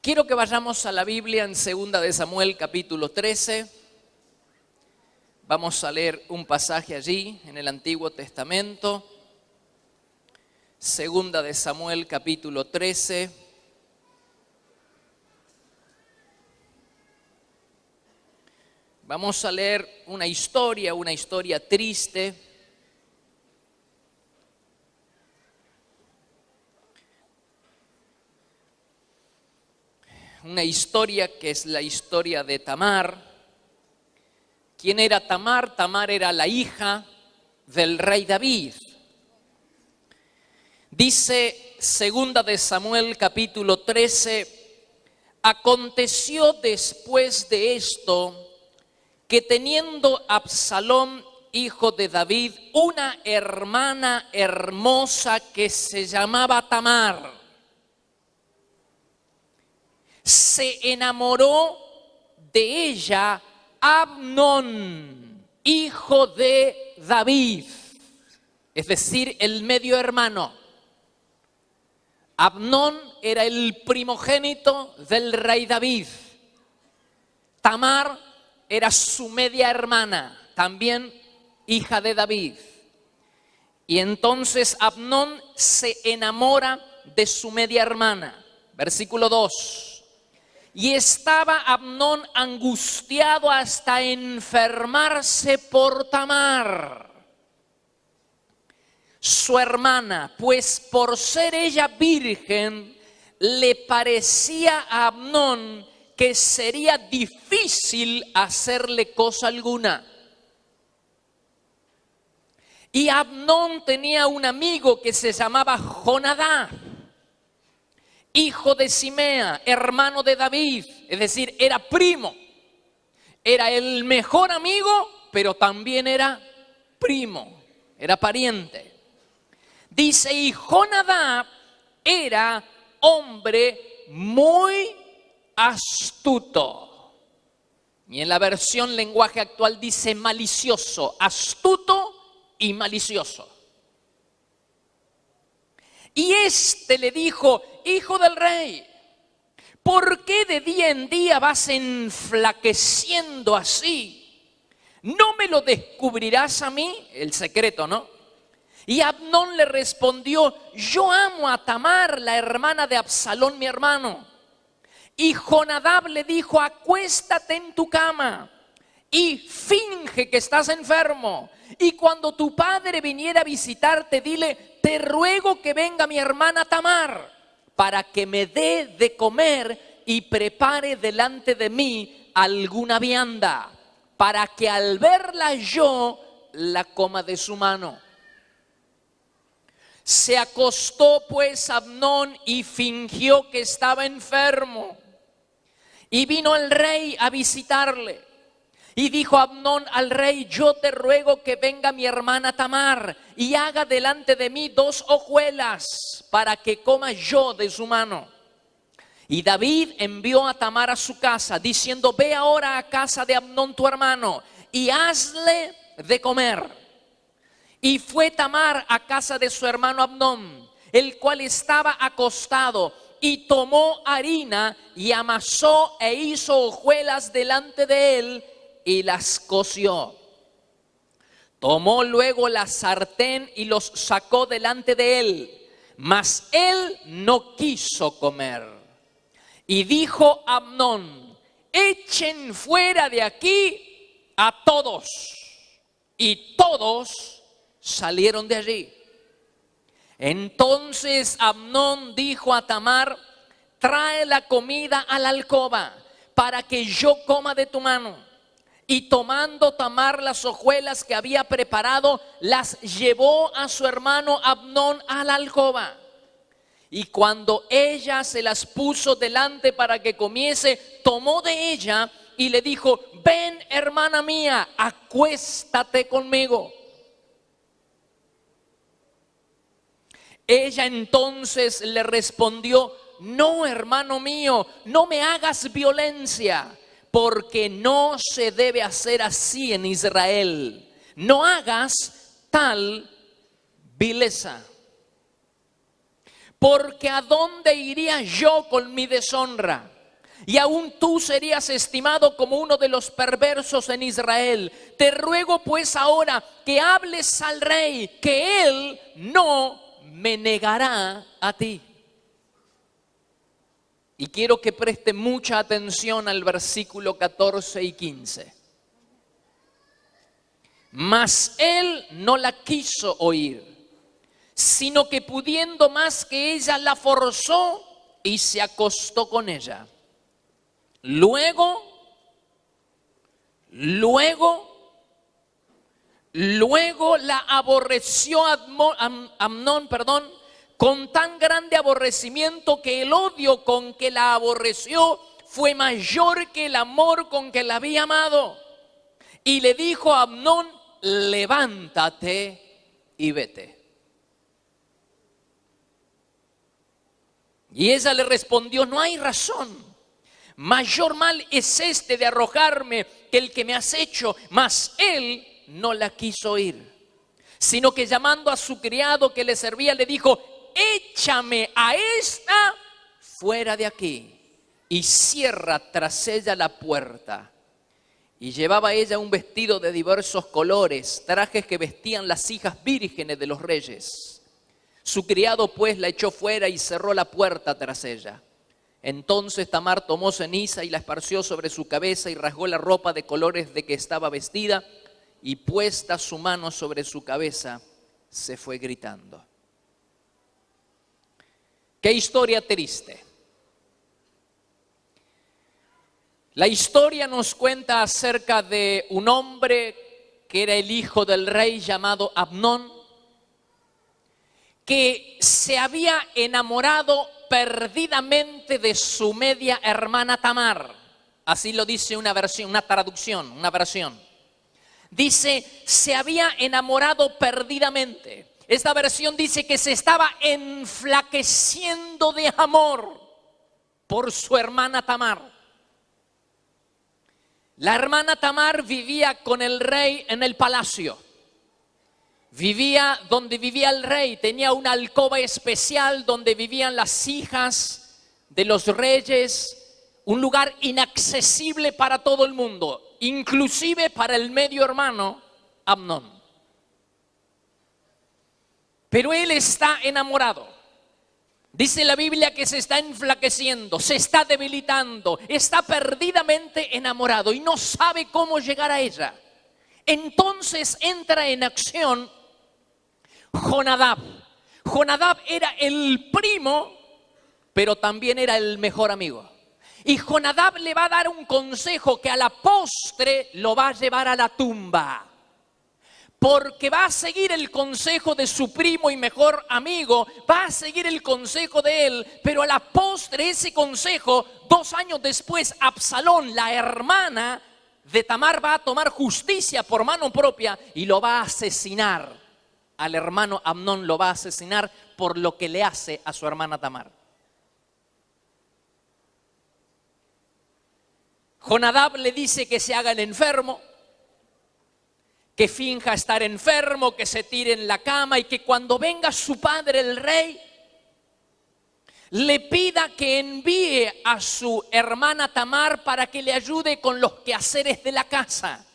Quiero que vayamos a la Biblia en 2 de Samuel capítulo 13. Vamos a leer un pasaje allí en el Antiguo Testamento. 2 de Samuel capítulo 13. Vamos a leer una historia triste. Una historia que es la historia de Tamar. ¿Quién era Tamar? Tamar era la hija del rey David. Dice 2 de Samuel capítulo 13, aconteció después de esto que teniendo Absalón, hijo de David, una hermana hermosa que se llamaba Tamar, se enamoró de ella Amnón, hijo de David, es decir, el medio hermano. Amnón era el primogénito del rey David. Tamar era su media hermana, también hija de David. Y entonces Amnón se enamora de su media hermana. Versículo 2. Y estaba Amnón angustiado hasta enfermarse por Tamar, su hermana, pues por ser ella virgen, le parecía a Amnón que sería difícil hacerle cosa alguna. Y Amnón tenía un amigo que se llamaba Jonadab, hijo de Simea, hermano de David, es decir, era primo. Era el mejor amigo, pero también era primo, era pariente. Dice, y Jonadab era hombre muy astuto. Y en la versión lenguaje actual dice malicioso, astuto y malicioso. Y este le dijo, hijo del rey, ¿por qué de día en día vas enflaqueciendo así? ¿No me lo descubrirás a mí? El secreto, ¿no? Y Amnón le respondió, yo amo a Tamar, la hermana de Absalón, mi hermano. Y Jonadab le dijo, acuéstate en tu cama y finge que estás enfermo. Y cuando tu padre viniera a visitarte, dile, te ruego que venga mi hermana Tamar para que me dé de comer y prepare delante de mí alguna vianda, para que al verla yo la coma de su mano. Se acostó pues Amnón y fingió que estaba enfermo. Y vino el rey a visitarle. Y dijo Amnón al rey, yo te ruego que venga mi hermana Tamar y haga delante de mí 2 hojuelas para que coma yo de su mano. Y David envió a Tamar a su casa diciendo, ve ahora a casa de Amnón tu hermano y hazle de comer. Y fue Tamar a casa de su hermano Amnón, el cual estaba acostado, y tomó harina y amasó e hizo hojuelas delante de él y las coció. Tomó luego la sartén y los sacó delante de él, mas él no quiso comer. Y dijo Amnón, echen fuera de aquí a todos. Y todos salieron de allí. Entonces Amnón dijo a Tamar, trae la comida a la alcoba para que yo coma de tu mano. Y tomando Tamar las hojuelas que había preparado, las llevó a su hermano Amnón a la alcoba. Y cuando ella se las puso delante para que comiese, tomó de ella y le dijo, ven hermana mía, acuéstate conmigo. Ella entonces le respondió, no hermano mío, no me hagas violencia, porque no se debe hacer así en Israel. No hagas tal vileza. Porque ¿a dónde iría yo con mi deshonra? y aún tú serías estimado como uno de los perversos en Israel. Te ruego pues ahora que hables al rey, que él no me negará a ti. Y quiero que preste mucha atención al versículo 14 y 15. Mas él no la quiso oír, sino que pudiendo más que ella, la forzó y se acostó con ella. Luego la aborreció Amnón, con tan grande aborrecimiento que el odio con que la aborreció fue mayor que el amor con que la había amado. Y le dijo a Amnón: levántate y vete. Y ella le respondió: no hay razón. Mayor mal es este de arrojarme que el que me has hecho. Mas él no la quiso oír, sino que llamando a su criado que le servía, le dijo: échame a esta fuera de aquí y cierra tras ella la puerta. Y llevaba ella un vestido de diversos colores, trajes que vestían las hijas vírgenes de los reyes. Su criado pues la echó fuera y cerró la puerta tras ella. Entonces Tamar tomó ceniza y la esparció sobre su cabeza y rasgó la ropa de colores de que estaba vestida, y puesta su mano sobre su cabeza se fue gritando. ¡Qué historia triste! La historia nos cuenta acerca de un hombre que era el hijo del rey llamado Amnón, que se había enamorado perdidamente de su media hermana Tamar. Así lo dice una versión, una traducción, una versión. Dice: se había enamorado perdidamente. Esta versión dice que se estaba enflaqueciendo de amor por su hermana Tamar. La hermana Tamar vivía con el rey en el palacio. Vivía donde vivía el rey. Tenía una alcoba especial donde vivían las hijas de los reyes. Un lugar inaccesible para todo el mundo, inclusive para el medio hermano Amnón. Pero él está enamorado. Dice la Biblia que se está enflaqueciendo, se está debilitando, está perdidamente enamorado y no sabe cómo llegar a ella. Entonces entra en acción Jonadab. Jonadab era el primo, pero también era el mejor amigo. Y Jonadab le va a dar un consejo que a la postre lo va a llevar a la tumba. Porque va a seguir el consejo de su primo y mejor amigo, va a seguir el consejo de él, pero a la postre ese consejo, 2 años después, Absalón, la hermana de Tamar, va a tomar justicia por mano propia y lo va a asesinar. Al hermano Amnón lo va a asesinar por lo que le hace a su hermana Tamar. Jonadab le dice que se haga el enfermo, que finja estar enfermo, que se tire en la cama y que cuando venga su padre el rey, le pida que envíe a su hermana Tamar para que le ayude con los quehaceres de la casa,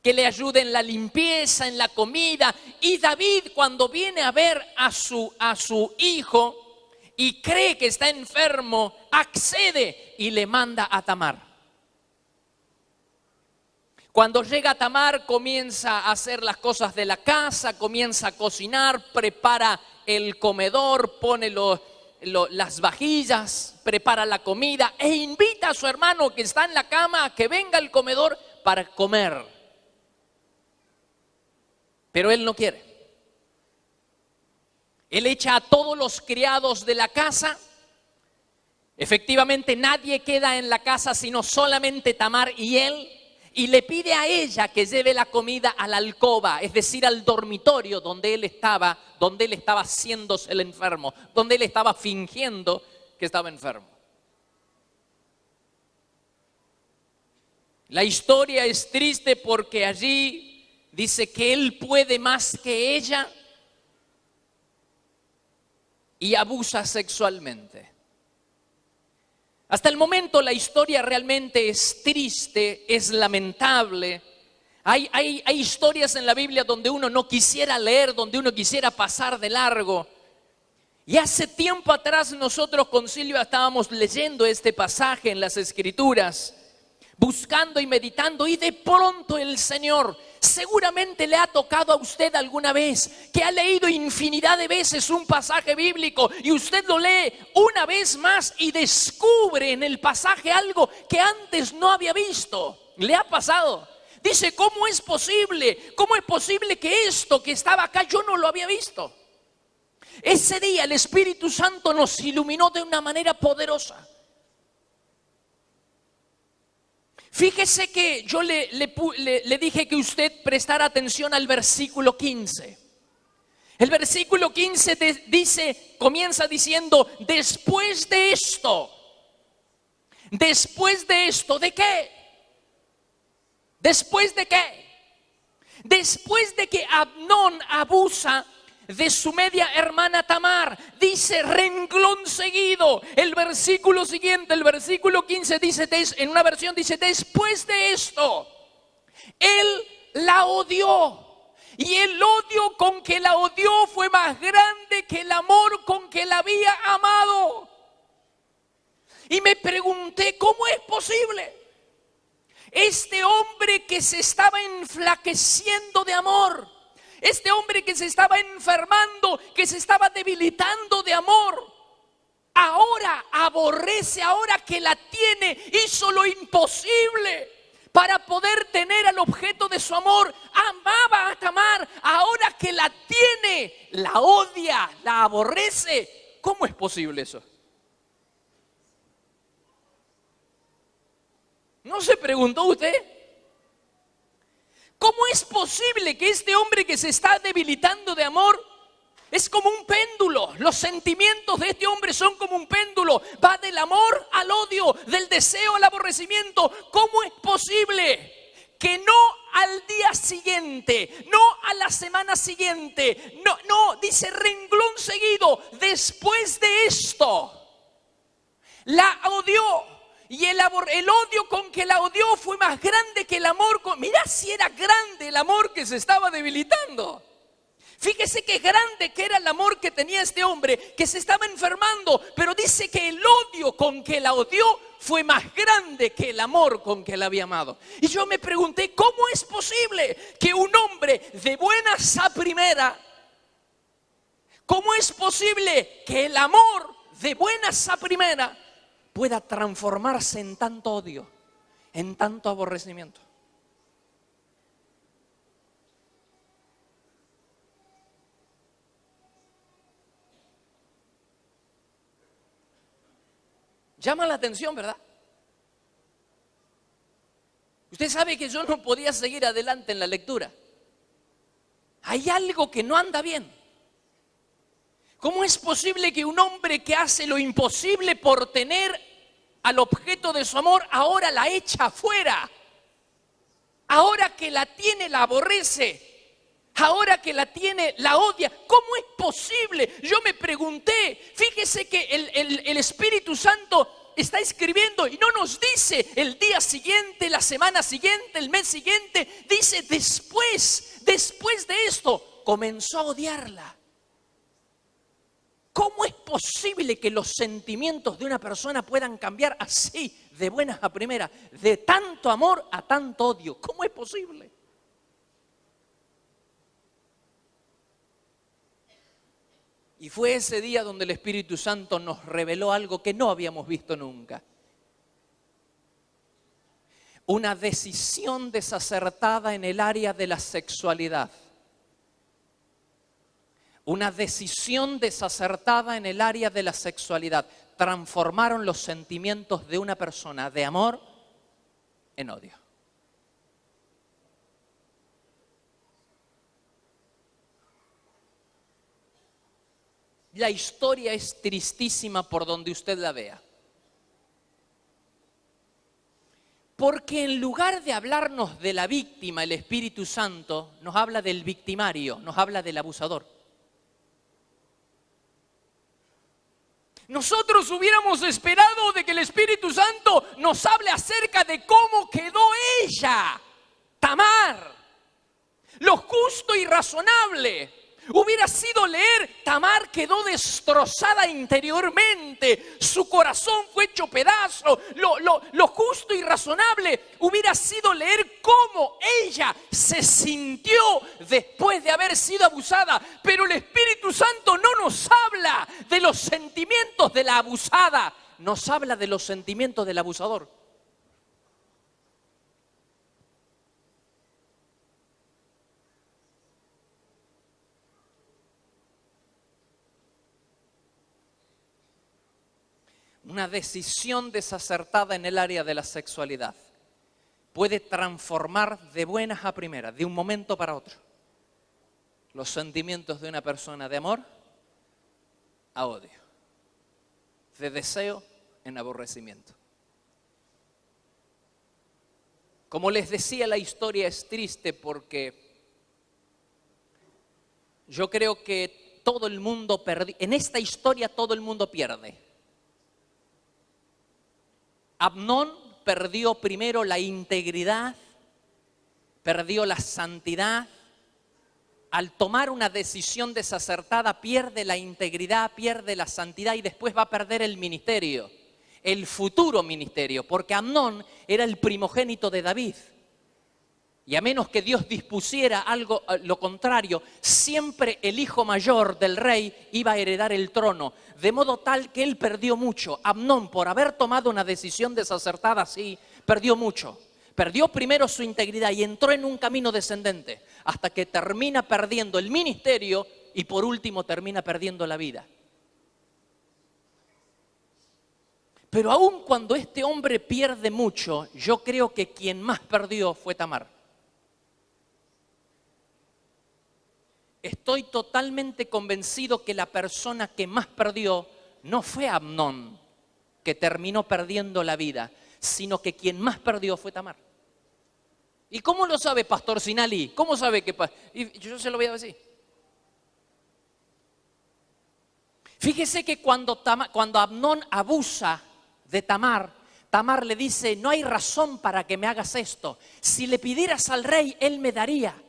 que le ayude en la limpieza, en la comida. Y David, cuando viene a ver a su hijo y cree que está enfermo, accede y le manda a Tamar. Cuando llega Tamar, comienza a hacer las cosas de la casa, comienza a cocinar, prepara el comedor, pone las vajillas, prepara la comida e invita a su hermano que está en la cama a que venga al comedor para comer. Pero él no quiere. Él echa a todos los criados de la casa. Efectivamente, nadie queda en la casa sino solamente Tamar y él. Y le pide a ella que lleve la comida a la alcoba, es decir, al dormitorio donde él estaba haciéndose el enfermo, donde él estaba fingiendo que estaba enfermo. La historia es triste porque allí dice que él puede más que ella y abusa sexualmente. Hasta el momento la historia realmente es triste, es lamentable. Hay historias en la Biblia donde uno no quisiera leer, donde uno quisiera pasar de largo. Y hace tiempo atrás nosotros con Silvia estábamos leyendo este pasaje en las Escrituras, buscando y meditando, y de pronto el Señor seguramente le ha tocado a usted alguna vez, que ha leído infinidad de veces un pasaje bíblico y usted lo lee una vez más y descubre en el pasaje algo que antes no había visto. ¿Le ha pasado? Dice, ¿cómo es posible? ¿Cómo es posible que esto que estaba acá yo no lo había visto? Ese día el Espíritu Santo nos iluminó de una manera poderosa. Fíjese que yo le dije que usted prestara atención al versículo 15. El versículo 15 comienza diciendo, después de esto, ¿de qué? ¿Después de qué? Después de que Amnón abusa de su media hermana Tamar, dice renglón seguido, el versículo siguiente, el versículo 15 dice, en una versión dice, después de esto, él la odió, y el odio con que la odió fue más grande que el amor con que la había amado. Y me pregunté, ¿cómo es posible? Este hombre que se estaba enflaqueciendo de amor, este hombre que se estaba enfermando, que se estaba debilitando de amor, ahora aborrece, ahora que la tiene, hizo lo imposible para poder tener al objeto de su amor. Amaba a Tamar, ahora que la tiene, la odia, la aborrece. ¿Cómo es posible eso? ¿No se preguntó usted? ¿Cómo es posible que este hombre que se está debilitando de amor es como un péndulo? Los sentimientos de este hombre son como un péndulo. Va del amor al odio, del deseo al aborrecimiento. ¿Cómo es posible que no al día siguiente, no a la semana siguiente, no, dice renglón seguido, después de esto, la odió? Y el odio con que la odió fue más grande que el amor. Mirá si era grande el amor que se estaba debilitando. Fíjese qué grande que era el amor que tenía este hombre, que se estaba enfermando. Pero dice que el odio con que la odió fue más grande que el amor con que la había amado. Y yo me pregunté, ¿cómo es posible que un hombre de buenas a primera, cómo es posible que el amor de buenas a primera pueda transformarse en tanto odio, en tanto aborrecimiento? Llama la atención, ¿verdad? Usted sabe que yo no podía seguir adelante en la lectura. Hay algo que no anda bien. ¿Cómo es posible que un hombre que hace lo imposible por tener al objeto de su amor, ahora la echa afuera? Ahora que la tiene, la aborrece. Ahora que la tiene, la odia. ¿Cómo es posible? Yo me pregunté. Fíjese que el Espíritu Santo está escribiendo y no nos dice el día siguiente, la semana siguiente, el mes siguiente. Dice después de esto, comenzó a odiarla. ¿Cómo es posible que los sentimientos de una persona puedan cambiar así, de buenas a primeras, de tanto amor a tanto odio? ¿Cómo es posible? Y fue ese día donde el Espíritu Santo nos reveló algo que no habíamos visto nunca. Una decisión desacertada en el área de la sexualidad. Una decisión desacertada en el área de la sexualidad transformaron los sentimientos de una persona de amor en odio. La historia es tristísima por donde usted la vea. Porque en lugar de hablarnos de la víctima, el Espíritu Santo nos habla del victimario, nos habla del abusador. Nosotros hubiéramos esperado de que el Espíritu Santo nos hable acerca de cómo quedó ella, Tamar. Lo justo y razonable hubiera sido leer: Tamar quedó destrozada interiormente, su corazón fue hecho pedazo. Lo justo y razonable hubiera sido leer cómo ella se sintió después de haber sido abusada. Pero el Espíritu Santo no nos habla de los sentimientos de la abusada, nos habla de los sentimientos del abusador. Una decisión desacertada en el área de la sexualidad puede transformar de buenas a primeras, de un momento para otro, los sentimientos de una persona de amor a odio, de deseo en aborrecimiento. Como les decía, la historia es triste porque yo creo que todo el mundo en esta historia todo el mundo pierde. Amnón perdió primero la integridad, perdió la santidad. Al tomar una decisión desacertada pierde la integridad, pierde la santidad y después va a perder el ministerio, el futuro ministerio, porque Amnón era el primogénito de David. Y a menos que Dios dispusiera algo, lo contrario, siempre el hijo mayor del rey iba a heredar el trono. De modo tal que él perdió mucho. Amnón, por haber tomado una decisión desacertada así, perdió mucho. Perdió primero su integridad y entró en un camino descendente, hasta que termina perdiendo el ministerio y por último termina perdiendo la vida. Pero aun cuando este hombre pierde mucho, yo creo que quien más perdió fue Tamar. Estoy totalmente convencido que la persona que más perdió no fue Amnón, que terminó perdiendo la vida, sino que quien más perdió fue Tamar. ¿Y cómo lo sabe, Pastor Sinali? ¿Cómo sabe que? Y yo se lo voy a decir. Fíjese que cuando Amnón abusa de Tamar, Tamar le dice: no hay razón para que me hagas esto. Si le pidieras al rey, él me daría.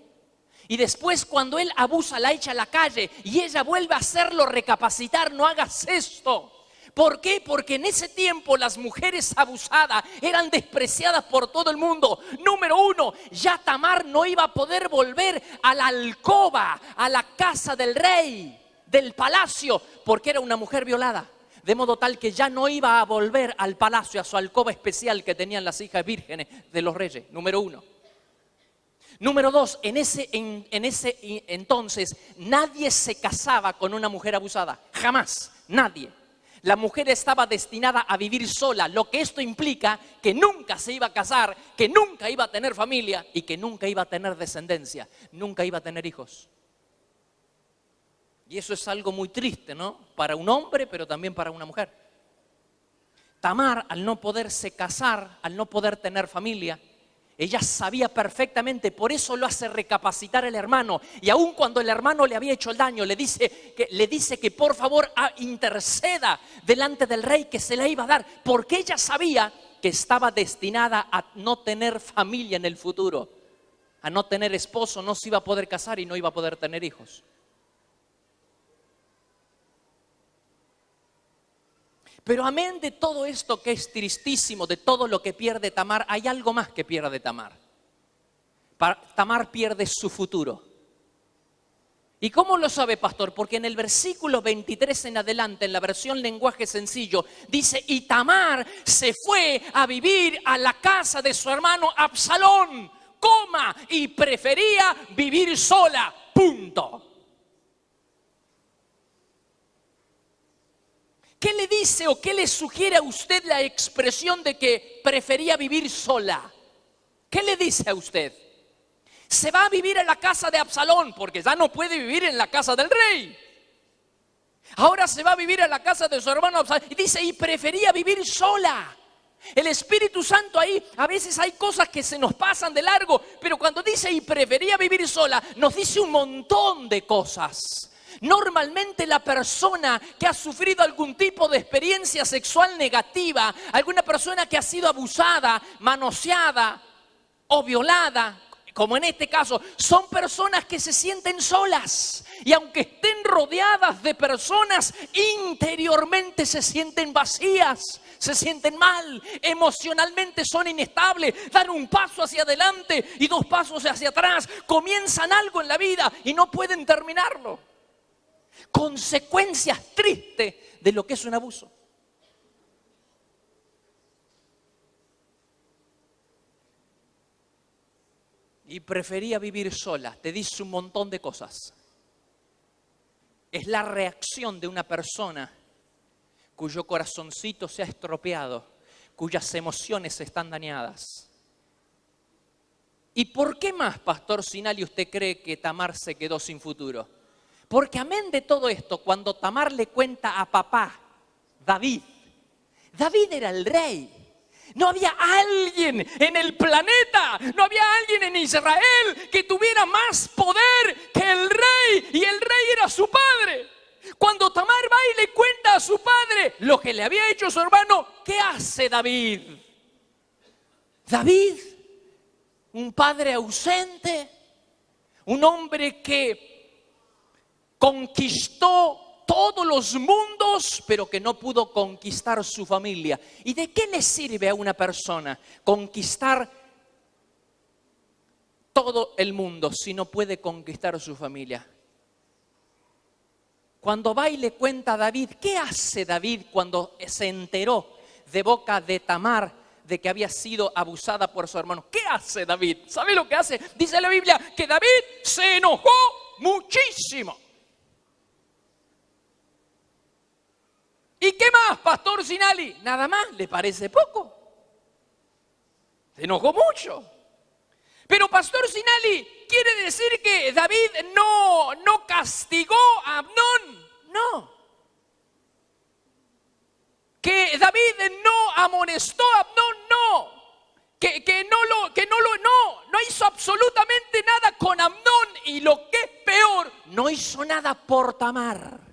Y después cuando él abusa, la echa a la calle y ella vuelve a hacerlo recapacitar: no hagas esto. ¿Por qué? Porque en ese tiempo las mujeres abusadas eran despreciadas por todo el mundo. Número uno, ya Tamar no iba a poder volver a la alcoba, a la casa del rey, del palacio, porque era una mujer violada. De modo tal que ya no iba a volver al palacio, a su alcoba especial que tenían las hijas vírgenes de los reyes. Número uno. Número dos, en ese entonces nadie se casaba con una mujer abusada, jamás, nadie. La mujer estaba destinada a vivir sola, lo que esto implica que nunca se iba a casar, que nunca iba a tener familia y que nunca iba a tener descendencia, nunca iba a tener hijos. Y eso es algo muy triste, ¿no? Para un hombre, pero también para una mujer. Tamar, al no poderse casar, al no poder tener familia, ella sabía perfectamente, por eso lo hace recapacitar el hermano. Y aun cuando el hermano le había hecho el daño, le dice que por favor interceda delante del rey, que se la iba a dar. Porque ella sabía que estaba destinada a no tener familia en el futuro, a no tener esposo, no se iba a poder casar y no iba a poder tener hijos. Pero amén de todo esto que es tristísimo, de todo lo que pierde Tamar, hay algo más que pierde Tamar. Tamar pierde su futuro. ¿Y cómo lo sabe, pastor? Porque en el versículo 23 en adelante, en la versión lenguaje sencillo, dice: y Tamar se fue a vivir a la casa de su hermano Absalón, y prefería vivir sola, punto. ¿Qué le dice o qué le sugiere a usted la expresión de que prefería vivir sola? ¿Qué le dice a usted? Se va a vivir en la casa de Absalón porque ya no puede vivir en la casa del rey. Ahora se va a vivir en la casa de su hermano Absalón. Y dice: y prefería vivir sola. El Espíritu Santo ahí, a veces hay cosas que se nos pasan de largo, pero cuando dice y prefería vivir sola, nos dice un montón de cosas. Normalmente la persona que ha sufrido algún tipo de experiencia sexual negativa, alguna persona que ha sido abusada, manoseada o violada, como en este caso, son personas que se sienten solas. Y aunque estén rodeadas de personas, interiormente se sienten vacías, se sienten mal, emocionalmente son inestables, dan un paso hacia adelante y 2 pasos hacia atrás, comienzan algo en la vida y no pueden terminarlo. Consecuencias tristes de lo que es un abuso. Y prefería vivir sola, te dice un montón de cosas. Es la reacción de una persona cuyo corazoncito se ha estropeado, cuyas emociones están dañadas. ¿Y por qué más, Pastor Sinali, usted cree que Tamar se quedó sin futuro? Porque amén de todo esto, cuando Tamar le cuenta a papá, David era el rey. No había alguien en el planeta, no había alguien en Israel que tuviera más poder que el rey, y el rey era su padre. Cuando Tamar va y le cuenta a su padre lo que le había hecho su hermano, ¿qué hace David? David, un padre ausente, un hombre que conquistó todos los mundos, pero que no pudo conquistar su familia. ¿Y de qué le sirve a una persona conquistar todo el mundo si no puede conquistar su familia? Cuando va y le cuenta a David, ¿qué hace David cuando se enteró de boca de Tamar de que había sido abusada por su hermano? ¿Qué hace David? ¿Sabe lo que hace? Dice la Biblia que David se enojó muchísimo. ¿Y qué más, Pastor Sinali? Nada más, ¿le parece poco? Se enojó mucho. Pero Pastor Sinali, ¿quiere decir que David no castigó a Amnón? No. ¿Que David no amonestó a Amnón? No. No hizo absolutamente nada con Amnón, y lo que es peor, no hizo nada por Tamar.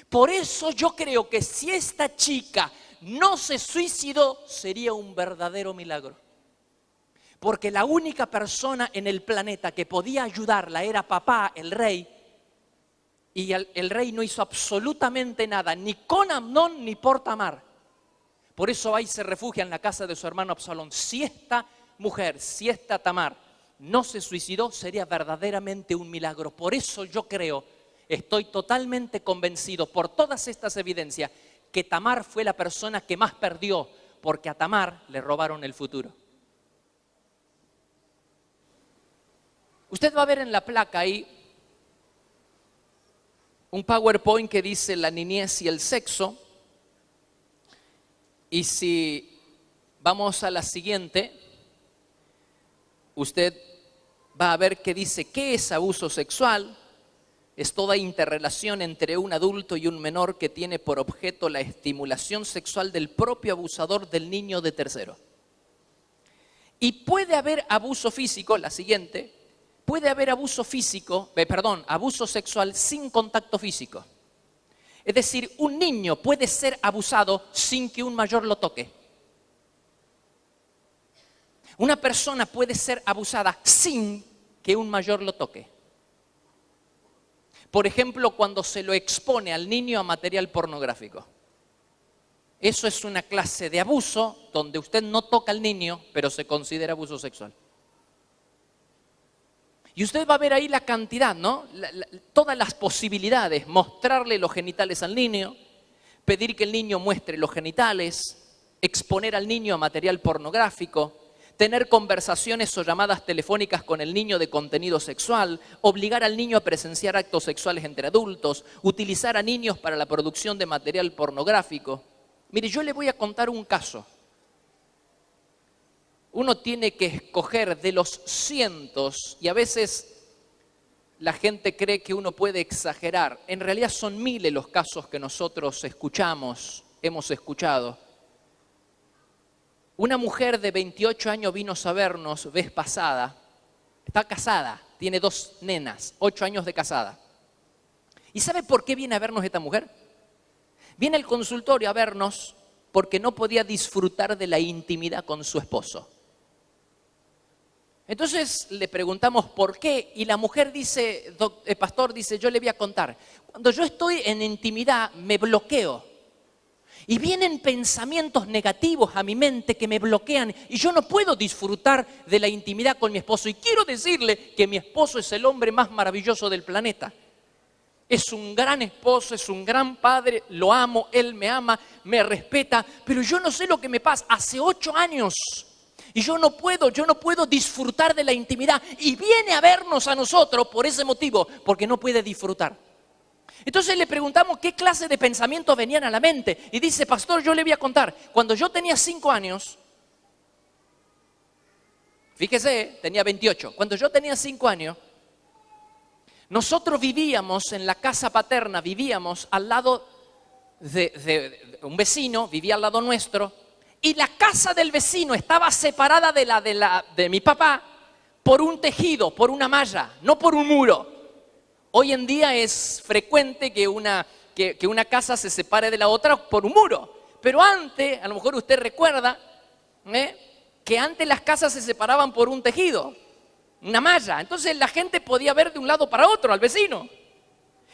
Por eso yo creo que si esta chica no se suicidó, sería un verdadero milagro. Porque la única persona en el planeta que podía ayudarla era papá, el rey. Y el rey no hizo absolutamente nada, ni con Amnón ni por Tamar. Por eso va y se refugia en la casa de su hermano Absalón. Si esta mujer, si esta Tamar no se suicidó, sería verdaderamente un milagro. Por eso yo creo, estoy totalmente convencido por todas estas evidencias, que Tamar fue la persona que más perdió, porque a Tamar le robaron el futuro. Usted va a ver en la placa ahí un PowerPoint que dice la niñez y el sexo. Y si vamos a la siguiente, usted va a ver que dice ¿qué es abuso sexual? Es toda interrelación entre un adulto y un menor que tiene por objeto la estimulación sexual del propio abusador del niño de tercero. Y puede haber abuso físico, la siguiente, puede haber abuso sexual sin contacto físico. Es decir, un niño puede ser abusado sin que un mayor lo toque. Una persona puede ser abusada sin que un mayor lo toque. Por ejemplo, cuando se lo expone al niño a material pornográfico. Eso es una clase de abuso donde usted no toca al niño, pero se considera abuso sexual. Y usted va a ver ahí la cantidad, ¿no? Todas las posibilidades. Mostrarle los genitales al niño, pedir que el niño muestre los genitales, exponer al niño a material pornográfico, tener conversaciones o llamadas telefónicas con el niño de contenido sexual, obligar al niño a presenciar actos sexuales entre adultos, utilizar a niños para la producción de material pornográfico. Mire, yo le voy a contar un caso. Uno tiene que escoger de los cientos, y a veces la gente cree que uno puede exagerar. En realidad son miles los casos que nosotros hemos escuchado. Una mujer de 28 años vino a vernos vez pasada. Está casada, tiene 2 nenas, 8 años de casada. ¿Y sabe por qué viene a vernos esta mujer? Viene al consultorio a vernos porque no podía disfrutar de la intimidad con su esposo. Entonces le preguntamos por qué y la mujer dice, el pastor dice, yo le voy a contar. Cuando yo estoy en intimidad me bloqueo y vienen pensamientos negativos a mi mente que me bloquean y yo no puedo disfrutar de la intimidad con mi esposo. Y quiero decirle que mi esposo es el hombre más maravilloso del planeta. Es un gran esposo, es un gran padre, lo amo, él me ama, me respeta, pero yo no sé lo que me pasa. Hace 8 años y yo no puedo disfrutar de la intimidad. Y viene a vernos a nosotros por ese motivo, porque no puede disfrutar. Entonces le preguntamos qué clase de pensamientos venían a la mente. Y dice, pastor, yo le voy a contar. Cuando yo tenía 5 años, fíjese, tenía 28. Cuando yo tenía 5 años, nosotros vivíamos en la casa paterna, vivíamos al lado de un vecino, vivía al lado nuestro, y la casa del vecino estaba separada de mi papá por un tejido, por una malla, no por un muro. Hoy en día es frecuente que una casa se separe de la otra por un muro, pero antes, a lo mejor usted recuerda, que antes las casas se separaban por un tejido, una malla. Entonces la gente podía ver de un lado para otro al vecino.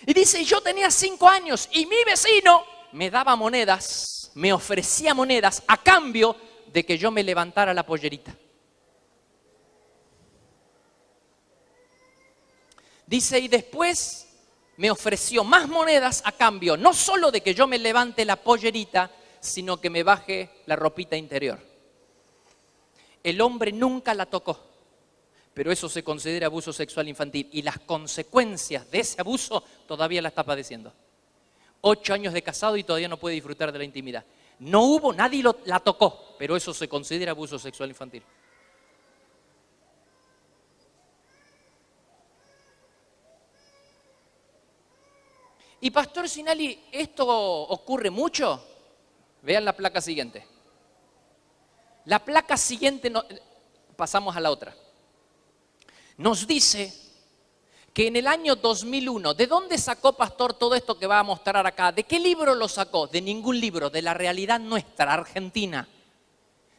Y dice, yo tenía 5 años y mi vecino me daba monedas, me ofrecía monedas a cambio de que yo me levantara la pollerita. Dice, y después me ofreció más monedas a cambio, no solo de que yo me levante la pollerita, sino que me baje la ropita interior. El hombre nunca la tocó, pero eso se considera abuso sexual infantil y las consecuencias de ese abuso todavía la está padeciendo. 8 años de casado y todavía no puede disfrutar de la intimidad. No hubo, nadie la tocó, pero eso se considera abuso sexual infantil. Y pastor Sinali, ¿esto ocurre mucho? Vean la placa siguiente. La placa siguiente, pasamos a la otra. Nos dice que en el año 2001, ¿de dónde sacó, pastor, todo esto que va a mostrar acá? ¿De qué libro lo sacó? De ningún libro, de la realidad nuestra, Argentina.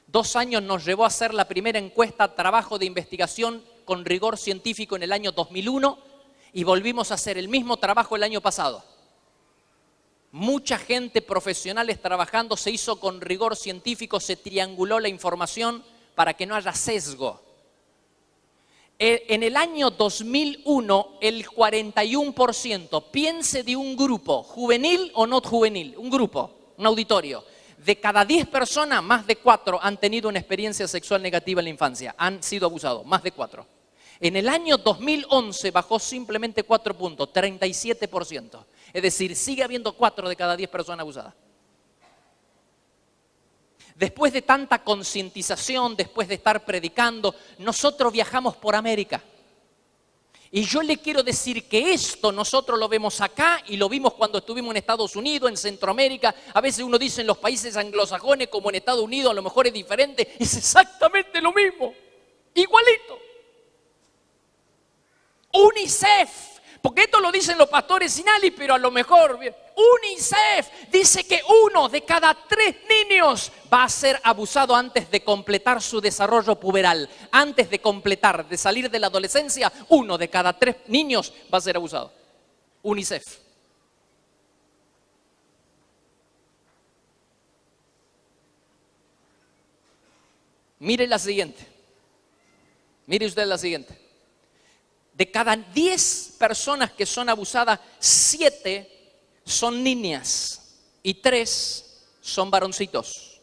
2 años nos llevó a hacer la primera encuesta, trabajo de investigación con rigor científico en el año 2001 y volvimos a hacer el mismo trabajo el año pasado. Mucha gente, profesionales trabajando, se hizo con rigor científico, se trianguló la información para que no haya sesgo. En el año 2001, el 41%, piense de un grupo, juvenil o no juvenil, un grupo, un auditorio. De cada 10 personas, más de 4 han tenido una experiencia sexual negativa en la infancia, han sido abusados, más de 4. En el año 2011 bajó simplemente 4 puntos, 37%. Es decir, sigue habiendo 4 de cada 10 personas abusadas. Después de tanta concientización, después de estar predicando, nosotros viajamos por América. Y yo le quiero decir que esto nosotros lo vemos acá y lo vimos cuando estuvimos en Estados Unidos, en Centroamérica. A veces uno dice en los países anglosajones como en Estados Unidos, a lo mejor es diferente. Es exactamente lo mismo, igualito. UNICEF. Porque esto lo dicen los pastores Sinali, pero a lo mejor UNICEF dice que 1 de cada 3 niños va a ser abusado antes de completar su desarrollo puberal. Antes de completar, de salir de la adolescencia, 1 de cada 3 niños va a ser abusado. UNICEF. Mire la siguiente. Mire usted la siguiente. De cada 10 personas que son abusadas, 7 son niñas y 3 son varoncitos.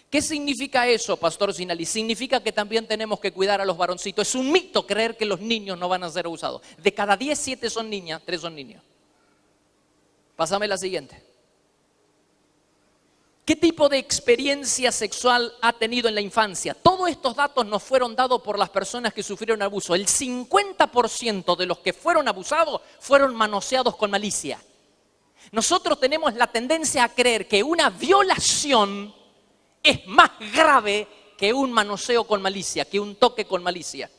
¿Qué significa eso, pastor Sinali? Significa que también tenemos que cuidar a los varoncitos. Es un mito creer que los niños no van a ser abusados. De cada 10, 7 son niñas, 3 son niños. Pásame la siguiente. ¿Qué tipo de experiencia sexual ha tenido en la infancia? Todos estos datos nos fueron dados por las personas que sufrieron abuso. El 50% de los que fueron abusados fueron manoseados con malicia. Nosotros tenemos la tendencia a creer que una violación es más grave que un manoseo con malicia, que un toque con malicia.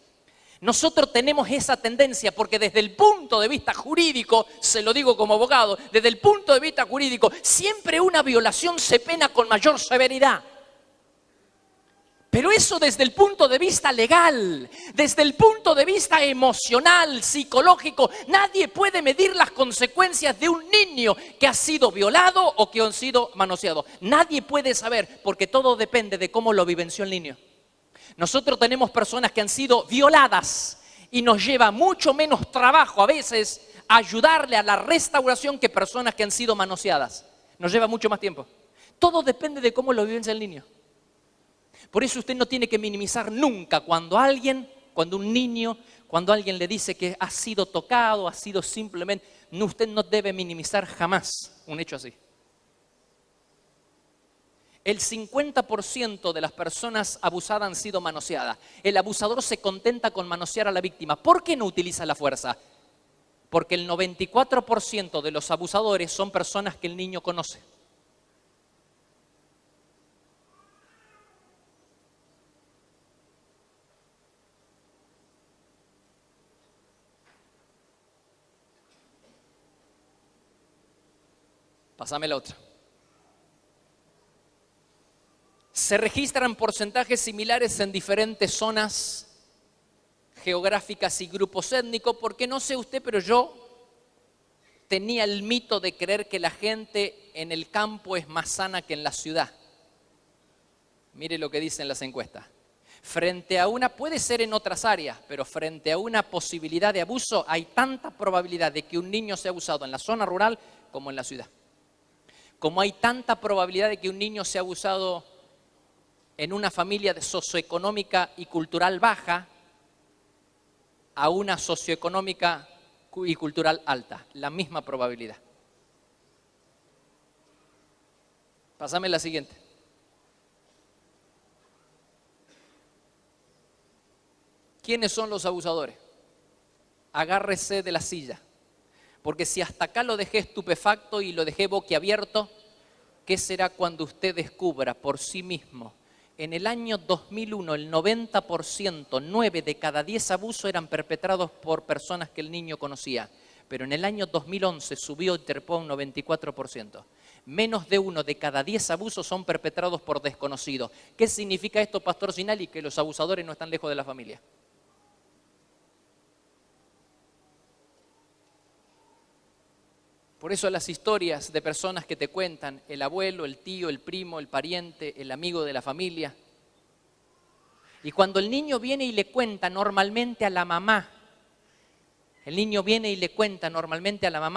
Nosotros tenemos esa tendencia porque desde el punto de vista jurídico, se lo digo como abogado, desde el punto de vista jurídico, siempre una violación se pena con mayor severidad. Pero eso desde el punto de vista legal, desde el punto de vista emocional, psicológico, nadie puede medir las consecuencias de un niño que ha sido violado o que ha sido manoseado. Nadie puede saber porque todo depende de cómo lo vivenció el niño. Nosotros tenemos personas que han sido violadas y nos lleva mucho menos trabajo a veces ayudarle a la restauración que personas que han sido manoseadas. Nos lleva mucho más tiempo. Todo depende de cómo lo vivencia el niño. Por eso usted no tiene que minimizar nunca cuando alguien le dice que ha sido tocado, ha sido simplemente... Usted no debe minimizar jamás un hecho así. El 50% de las personas abusadas han sido manoseadas. El abusador se contenta con manosear a la víctima. ¿Por qué no utiliza la fuerza? Porque el 94% de los abusadores son personas que el niño conoce. Pásame la otra. Se registran porcentajes similares en diferentes zonas geográficas y grupos étnicos, porque no sé usted, pero yo tenía el mito de creer que la gente en el campo es más sana que en la ciudad. Mire lo que dicen las encuestas. Puede ser en otras áreas, pero frente a una posibilidad de abuso, hay tanta probabilidad de que un niño sea abusado en la zona rural como en la ciudad. Como hay tanta probabilidad de que un niño sea abusado en una familia socioeconómica y cultural baja a una socioeconómica y cultural alta. La misma probabilidad. Pásame la siguiente. ¿Quiénes son los abusadores? Agárrese de la silla. Porque si hasta acá lo dejé estupefacto y lo dejé boquiabierto, ¿qué será cuando usted descubra por sí mismo? En el año 2001, el 90%, 9 de cada 10 abusos eran perpetrados por personas que el niño conocía. Pero en el año 2011 subió y trepó un 94%. Menos de 1 de cada 10 abusos son perpetrados por desconocidos. ¿Qué significa esto, Pastor Sinali? Que los abusadores no están lejos de la familia. Por eso las historias de personas que te cuentan, el abuelo, el tío, el primo, el pariente, el amigo de la familia. Y cuando el niño viene y le cuenta normalmente a la mamá,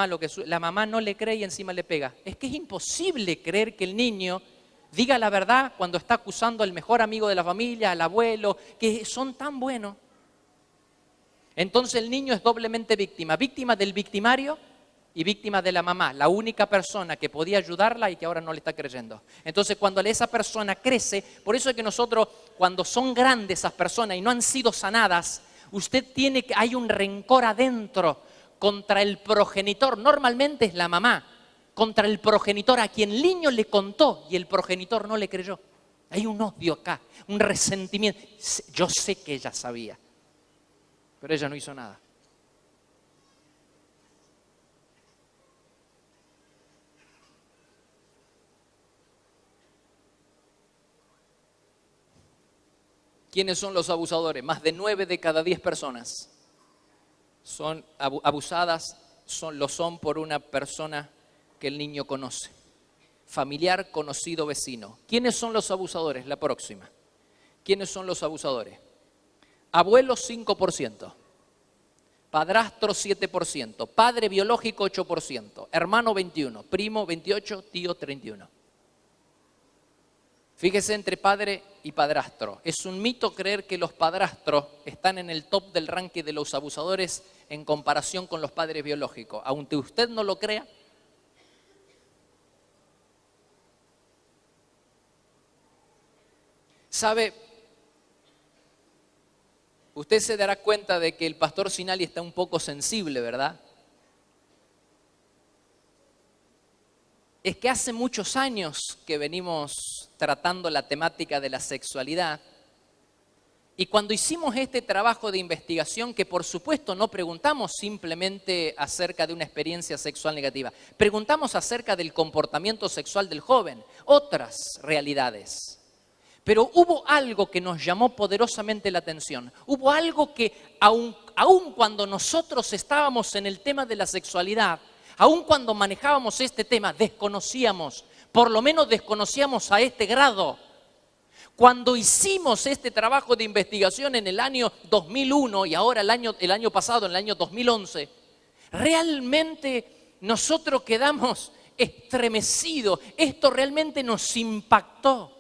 lo que la mamá no le cree y encima le pega. Es que es imposible creer que el niño diga la verdad cuando está acusando al mejor amigo de la familia, al abuelo, que son tan buenos. Entonces el niño es doblemente víctima del victimario y víctima de la mamá, la única persona que podía ayudarla y que ahora no le está creyendo. Entonces cuando esa persona crece, por eso es que nosotros, cuando son grandes esas personas y no han sido sanadas, hay un rencor adentro contra el progenitor, normalmente es la mamá, contra el progenitor a quien el niño le contó y el progenitor no le creyó. Hay un odio acá, un resentimiento. Yo sé que ella sabía, pero ella no hizo nada. ¿Quiénes son los abusadores? Más de 9 de cada 10 personas son abusadas, lo son por una persona que el niño conoce. Familiar, conocido, vecino. ¿Quiénes son los abusadores? La próxima. ¿Quiénes son los abusadores? Abuelos 5%, padrastro 7%, padre biológico 8%, hermano 21%, primo 28%, tío 31%. Fíjese entre padre y padrastro. Es un mito creer que los padrastros están en el top del ranking de los abusadores en comparación con los padres biológicos. Aunque usted no lo crea, ¿sabe? Usted se dará cuenta de que el pastor Sinali está un poco sensible, ¿verdad? Es que hace muchos años que venimos tratando la temática de la sexualidad Y cuando hicimos este trabajo de investigación, que por supuesto no preguntamos simplemente acerca de una experiencia sexual negativa, preguntamos acerca del comportamiento sexual del joven, otras realidades. Pero hubo algo que nos llamó poderosamente la atención. Hubo algo que aun cuando nosotros estábamos en el tema de la sexualidad, aun cuando manejábamos este tema, desconocíamos, por lo menos desconocíamos a este grado. Cuando hicimos este trabajo de investigación en el año 2001 y ahora el año pasado, en el año 2011, realmente nosotros quedamos estremecidos. Esto realmente nos impactó.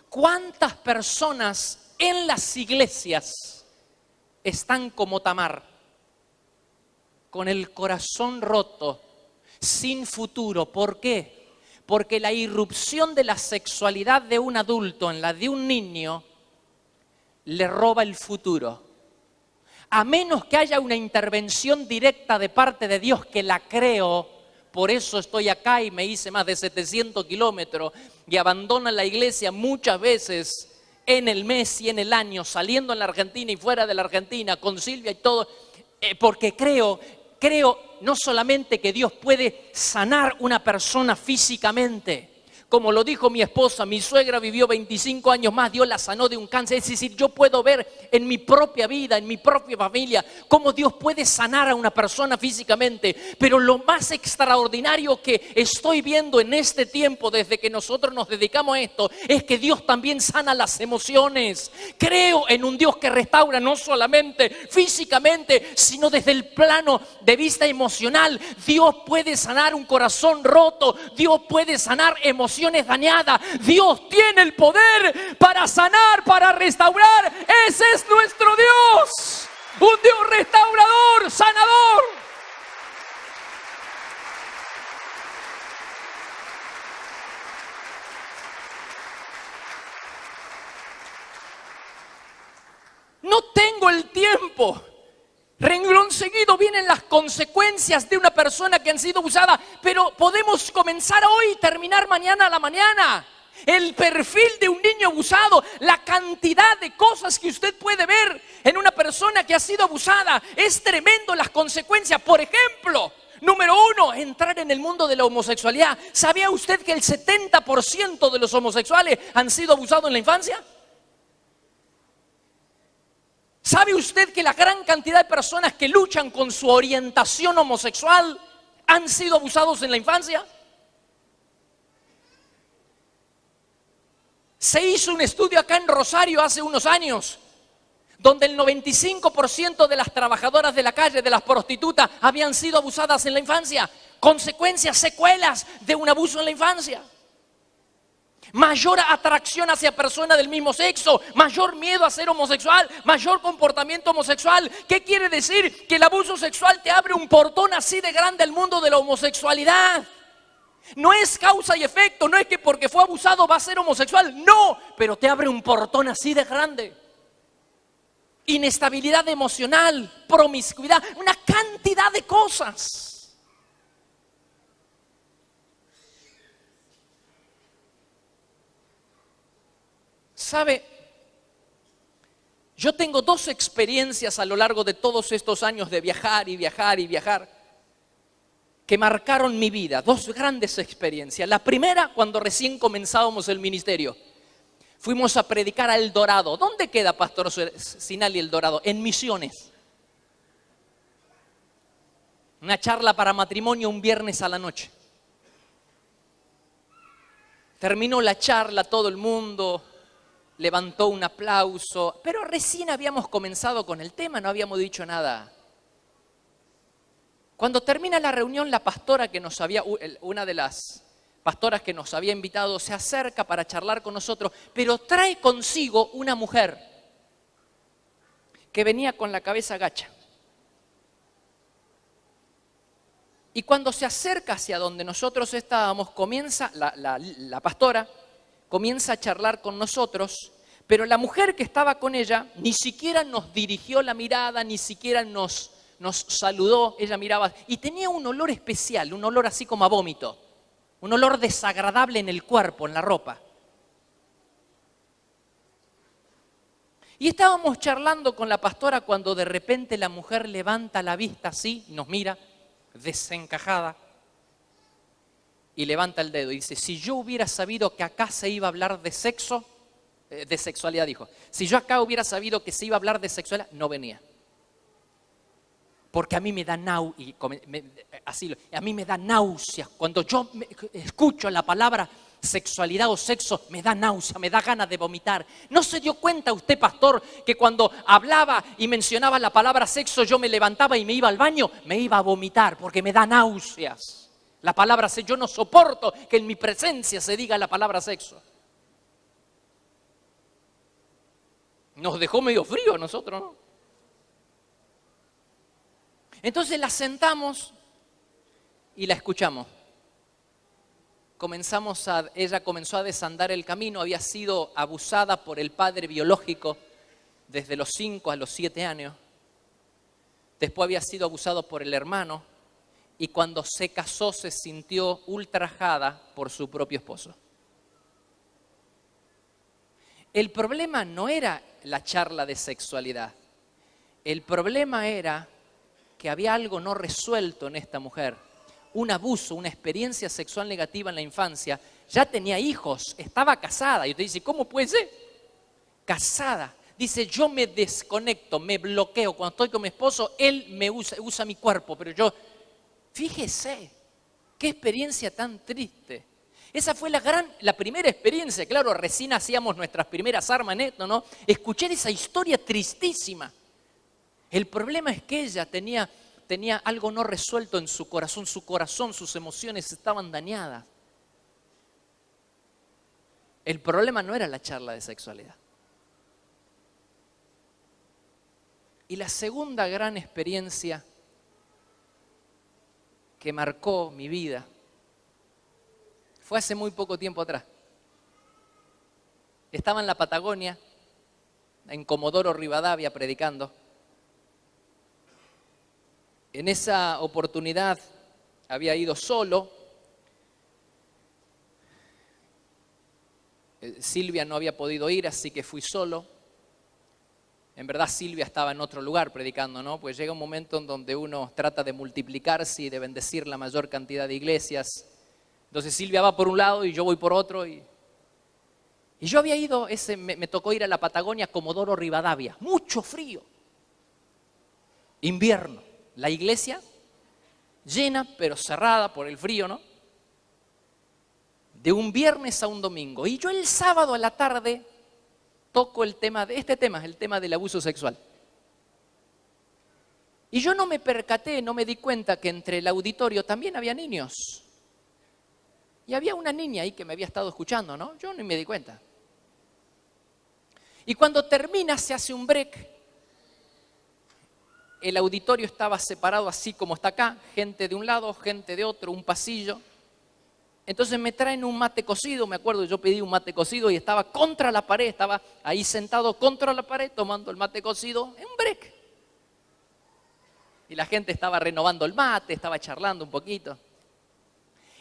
¿Cuántas personas en las iglesias están como Tamar, con el corazón roto, sin futuro? ¿Por qué? Porque la irrupción de la sexualidad de un adulto en la de un niño le roba el futuro. A menos que haya una intervención directa de parte de Dios, que la creo, por eso estoy acá y me hice más de 700 kilómetros y abandono la iglesia muchas veces en el mes y en el año, saliendo en la Argentina y fuera de la Argentina, con Silvia y todo, porque creo no solamente que Dios puede sanar una persona físicamente, como lo dijo mi esposa, mi suegra vivió 25 años más, Dios la sanó de un cáncer. Es decir, yo puedo ver en mi propia vida, en mi propia familia, cómo Dios puede sanar a una persona físicamente. Pero lo más extraordinario que estoy viendo en este tiempo, desde que nosotros nos dedicamos a esto, es que Dios también sana las emociones. Creo en un Dios que restaura no solamente físicamente, sino desde el plano de vista emocional. Dios puede sanar un corazón roto, Dios puede sanar emociones dañadas. Dios tiene el poder para sanar, para restaurar. Ese es nuestro Dios, un Dios restaurador, sanador. No tengo el tiempo. Renglón seguido vienen las consecuencias de una persona que han sido abusada, pero podemos comenzar hoy y terminar mañana a la mañana. El perfil de un niño abusado, la cantidad de cosas que usted puede ver en una persona que ha sido abusada, es tremendo las consecuencias. Por ejemplo, número 1, entrar en el mundo de la homosexualidad. ¿Sabía usted que el 70% de los homosexuales han sido abusados en la infancia? ¿Sabe usted que la gran cantidad de personas que luchan con su orientación homosexual han sido abusados en la infancia? Se hizo un estudio acá en Rosario hace unos años, donde el 95% de las trabajadoras de la calle, de las prostitutas, habían sido abusadas en la infancia. Consecuencias, secuelas de un abuso en la infancia. Mayor atracción hacia personas del mismo sexo, mayor miedo a ser homosexual, mayor comportamiento homosexual. ¿Qué quiere decir? Que el abuso sexual te abre un portón así de grande al mundo de la homosexualidad. No es causa y efecto, no es que porque fue abusado va a ser homosexual, no, pero te abre un portón así de grande. Inestabilidad emocional, promiscuidad, una cantidad de cosas. ¿Sabe? Yo tengo 2 experiencias a lo largo de todos estos años de viajar y viajar y viajar que marcaron mi vida. 2 grandes experiencias. La primera, cuando recién comenzábamos el ministerio. Fuimos a predicar a El Dorado. ¿Dónde queda, Pastor Sinali, El Dorado? En Misiones. Una charla para matrimonio un viernes a la noche. Terminó la charla, todo el mundo levantó un aplauso, pero recién habíamos comenzado con el tema, no habíamos dicho nada. Cuando termina la reunión, la pastora que nos había, una de las pastoras que nos había invitado, se acerca para charlar con nosotros, pero trae consigo una mujer que venía con la cabeza gacha. Y cuando se acerca hacia donde nosotros estábamos, comienza la pastora, comienza a charlar con nosotros, pero la mujer que estaba con ella ni siquiera nos dirigió la mirada, ni siquiera nos saludó. Ella miraba y tenía un olor especial, un olor así como a vómito, un olor desagradable en el cuerpo, en la ropa. Y estábamos charlando con la pastora cuando de repente la mujer levanta la vista así, nos mira, desencajada, y levanta el dedo y dice, si yo hubiera sabido que acá se iba a hablar de sexo, de sexualidad dijo, si yo acá hubiera sabido que se iba a hablar de sexualidad, no venía. Porque a mí me da a mí me da náuseas. Cuando yo escucho la palabra sexualidad o sexo, me da náusea, me da ganas de vomitar. ¿No se dio cuenta usted, pastor, que cuando hablaba y mencionaba la palabra sexo, yo me levantaba y me iba al baño? Me iba a vomitar porque me da náuseas. La palabra sexo, yo no soporto que en mi presencia se diga la palabra sexo. Nos dejó medio frío a nosotros, ¿no? Entonces la sentamos y la escuchamos. Ella comenzó a desandar el camino, había sido abusada por el padre biológico desde los 5 a los 7 años. Después había sido abusado por el hermano y cuando se casó se sintió ultrajada por su propio esposo. El problema no era la charla de sexualidad. El problema era que había algo no resuelto en esta mujer. Un abuso, una experiencia sexual negativa en la infancia. Ya tenía hijos, estaba casada. Y usted dice, ¿cómo puede ser? Casada. Dice, yo me desconecto, me bloqueo. Cuando estoy con mi esposo, él me usa mi cuerpo. Pero yo, fíjese, qué experiencia tan triste. Esa fue la primera experiencia. Claro, recién hacíamos nuestras primeras armas en esto, ¿no? Escuché esa historia tristísima. El problema es que ella tenía algo no resuelto en su corazón, sus emociones estaban dañadas. El problema no era la charla de sexualidad. Y la segunda gran experiencia que marcó mi vida fue hace muy poco tiempo atrás. Estaba en la Patagonia, en Comodoro Rivadavia, predicando. En esa oportunidad había ido solo. Silvia no había podido ir, así que fui solo. En verdad Silvia estaba en otro lugar predicando, ¿no? Pues llega un momento en donde uno trata de multiplicarse y de bendecir la mayor cantidad de iglesias. Entonces Silvia va por un lado y yo voy por otro. Y yo había ido, me tocó ir a la Patagonia, Comodoro Rivadavia. Mucho frío. Invierno. La iglesia llena, pero cerrada por el frío, ¿no? De un viernes a un domingo. Y yo el sábado a la tarde toco el tema del abuso sexual. Y yo no me percaté, no me di cuenta que entre el auditorio también había niños. Y había una niña ahí que me había estado escuchando, ¿no? Yo ni me di cuenta. Y cuando termina se hace un break. El auditorio estaba separado así como está acá, gente de un lado, gente de otro, un pasillo. Entonces me traen un mate cocido, me acuerdo, yo pedí un mate cocido y estaba contra la pared, estaba ahí sentado contra la pared tomando el mate cocido en un break. Y la gente estaba renovando el mate, estaba charlando un poquito.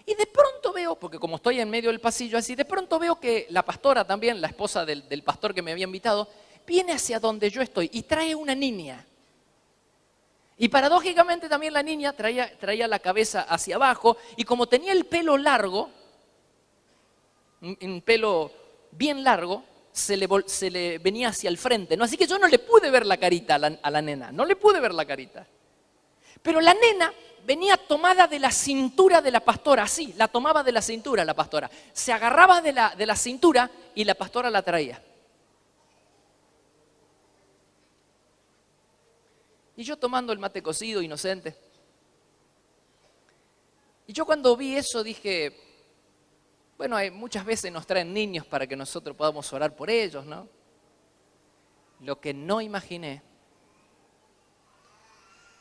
Y de pronto veo, porque como estoy en medio del pasillo así, de pronto veo que la pastora también, la esposa del pastor que me había invitado, viene hacia donde yo estoy y trae una niña. Y paradójicamente también la niña traía la cabeza hacia abajo y como tenía el pelo largo, un pelo bien largo, se le venía hacia el frente, ¿no? Así que yo no le pude ver la carita a la nena, no le pude ver la carita. Pero la nena venía tomada de la cintura de la pastora, así, la tomaba de la cintura la pastora. Se agarraba de la cintura y la pastora la traía. Y yo tomando el mate cocido, inocente. Y yo cuando vi eso dije, bueno, muchas veces nos traen niños para que nosotros podamos orar por ellos, ¿no? Lo que no imaginé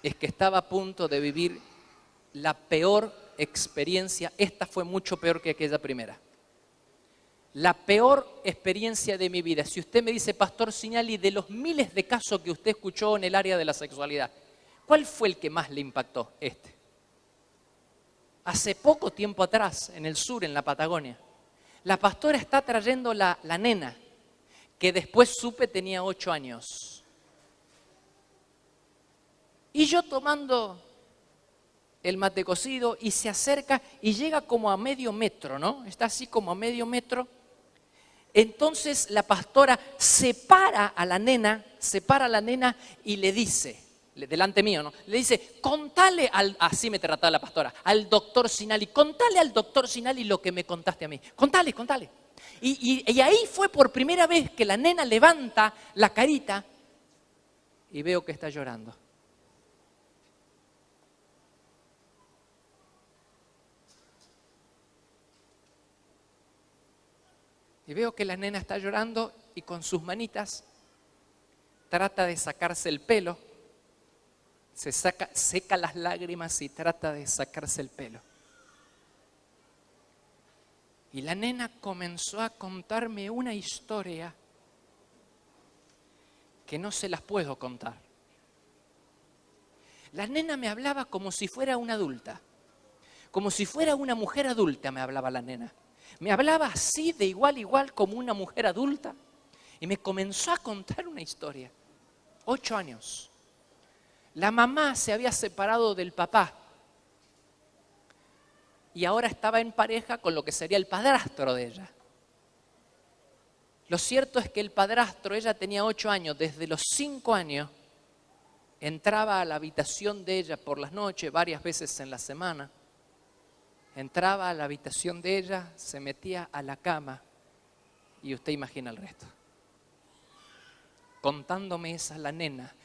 es que estaba a punto de vivir la peor experiencia. Esta fue mucho peor que aquella primera. La peor experiencia de mi vida. Si usted me dice, Pastor Signali, de los miles de casos que usted escuchó en el área de la sexualidad, ¿cuál fue el que más le impactó? Hace poco tiempo atrás, en el sur, en la Patagonia, la pastora está trayendo la nena, que después supe tenía 8 años. Y yo tomando el mate cocido y se acerca y llega como a medio metro, ¿no? Está así como a medio metro. Entonces la pastora separa a la nena y le dice, delante mío, ¿no? Le dice, contale así me trataba la pastora, al doctor Sinali, contale al doctor Sinali lo que me contaste a mí. Contale. Y ahí fue por primera vez que la nena levanta la carita y veo que está llorando. Y veo que la nena está llorando y con sus manitas trata de sacarse el pelo, seca las lágrimas y trata de sacarse el pelo. Y la nena comenzó a contarme una historia que no se las puedo contar. La nena me hablaba como si fuera una adulta, como si fuera una mujer adulta me hablaba la nena. Me hablaba así de igual a igual como una mujer adulta y me comenzó a contar una historia. 8 años. La mamá se había separado del papá y ahora estaba en pareja con lo que sería el padrastro de ella. Lo cierto es que el padrastro, ella tenía 8 años, desde los 5 años entraba a la habitación de ella por las noches, varias veces en la semana. Entraba a la habitación de ella, se metía a la cama y usted imagina el resto. Contándome esa la nena,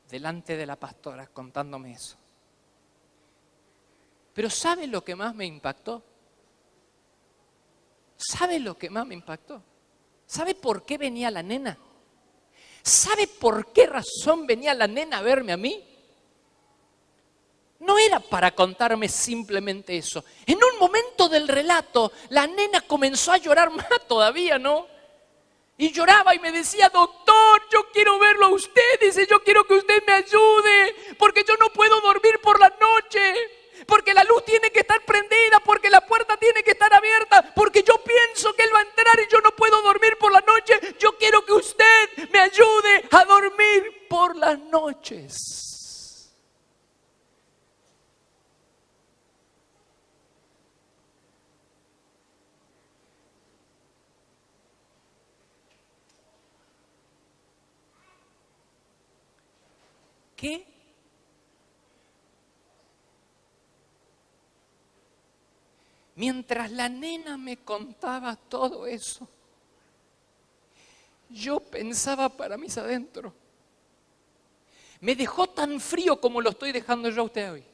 delante de la pastora, contándome eso. Pero ¿sabe lo que más me impactó? ¿Sabe lo que más me impactó? ¿Sabe por qué venía la nena? ¿Sabe por qué razón venía la nena a verme a mí? No era para contarme simplemente eso. En un momento del relato, la nena comenzó a llorar más todavía, ¿no? Y lloraba y me decía, doctor, yo quiero verlo a usted. Dice, yo quiero que usted me ayude, porque yo no puedo dormir por la noche, porque la luz tiene que estar prendida, porque la puerta tiene que estar abierta, porque yo pienso que él va a entrar y yo no puedo dormir por la noche. Yo quiero que usted me ayude a dormir por las noches. ¿Qué? Mientras la nena me contaba todo eso, yo pensaba para mis adentros. Me dejó tan frío como lo estoy dejando yo a usted hoy.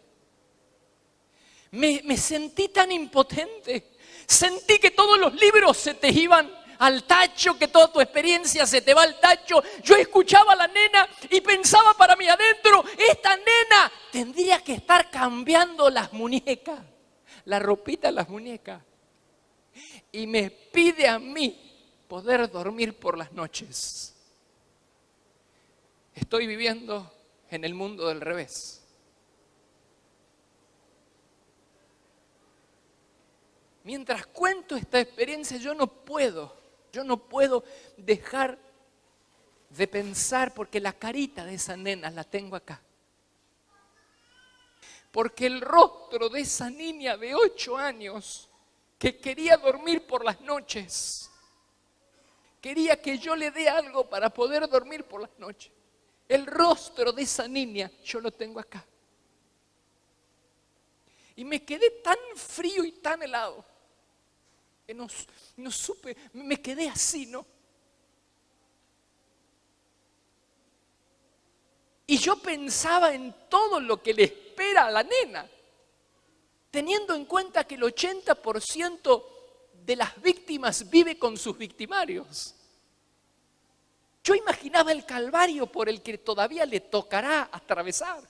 Me sentí tan impotente. Sentí que todos los libros se te iban al tacho, que toda tu experiencia se te va al tacho. Yo escuchaba a la nena y pensaba para mí adentro, esta nena tendría que estar cambiando las muñecas, la ropita de las muñecas. Y me pide a mí poder dormir por las noches. Estoy viviendo en el mundo del revés. Mientras cuento esta experiencia, yo no puedo dejar de pensar, porque la carita de esa nena la tengo acá. Porque el rostro de esa niña de 8 años que quería dormir por las noches, quería que yo le dé algo para poder dormir por las noches. El rostro de esa niña yo lo tengo acá. Y me quedé tan frío y tan helado que no supe, me quedé así, ¿no? Y yo pensaba en todo lo que le espera a la nena, teniendo en cuenta que el 80% de las víctimas vive con sus victimarios. Yo imaginaba el calvario por el que todavía le tocará atravesar.